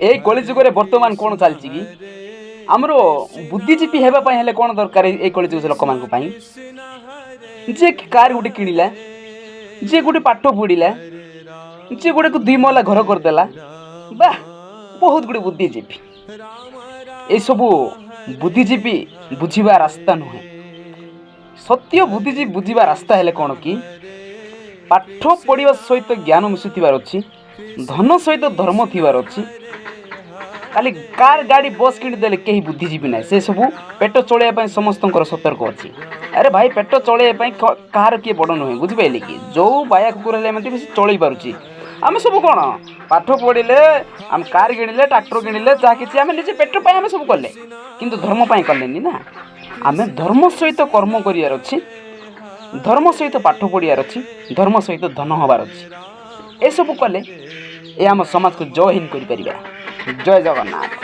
এই কলিযুগରେ ବର୍ତ୍ତମାନ କ'ଣ ଚାଲିଛି କି ଆମର ବୁଦ୍ଧିଜୀବୀ ହେବା ପାଇଁ ହେଲେ କ'ଣ ଦରକାର ଏଇ କଳିଯୁଗ ଲୋକମାନଙ୍କ ପାଇଁ ଯେ କାର୍ ଗୋଟେ କିଣିଲା ଯେ ଗୋଟେ ପାଠ ପଢ଼ିଲା ଯେ ଗୋଟେକୁ 2 ମହଲା ଘର କରିଦେଲା ବା ବହୁତ ଗୁଡ଼ିଏ ବୁଦ୍ଧିଜୀବୀ ଏସବୁ ବୁଦ୍ଧିଜୀବୀ ବୁଝିବା ରାସ୍ତା ନୁହେଁ। ସତ୍ୟ ବୁଦ୍ଧିଜୀବୀ ବୁଝିବା ରାସ୍ତା ହେଲେ କ'ଣ କି ପାଠ ପଢ଼ିବା ସହିତ ଜ୍ଞାନ ମିଶୁଥିବାର ଅଛି, ଧନ ସହିତ ଧର୍ମ ଥିବାର ଅଛି। ଖାଲି କାର୍ ଗାଡ଼ି ବସ୍ କିଣିଦେଲେ କେହି ବୁଦ୍ଧିଜୀବୀ ନାହିଁ। ସେ ସବୁ ପେଟ ଚଳେଇବା ପାଇଁ ସମସ୍ତଙ୍କର ସତର୍କ ଅଛି। ଆରେ ଭାଇ ପେଟ ଚଳେଇବା ପାଇଁ କାହାର କିଏ ବଡ଼ ନୁହେଁ, ବୁଝିପାରିଲେ କି? ଯେଉଁ ବାୟା କୁକୁର ହେଲେ ଏମିତି ସେ ଚଳେଇ ପାରୁଛି। ଆମେ ସବୁ କ'ଣ ପାଠ ପଢ଼ିଲେ, ଆମେ କାର୍ କିଣିଲେ, ଟ୍ରାକ୍ଟର କିଣିଲେ, ଯାହା କିଛି ଆମେ ନିଜେ ପେଟ ପାଇଁ ଆମେ ସବୁ କଲେ, କିନ୍ତୁ ଧର୍ମ ପାଇଁ କଲେନି ନା। ଆମେ ଧର୍ମ ସହିତ କର୍ମ କରିବାର ଅଛି, ଧର୍ମ ସହିତ ପାଠ ପଢ଼ିବାର ଅଛି, ଧର୍ମ ସହିତ ଧନ ହେବାର ଅଛି। ଏସବୁ କଲେ ଏ ଆମ ସମାଜକୁ ଜୟହୀନ କରିପାରିବା। ଜୟ ଜଗନ୍ନାଥ।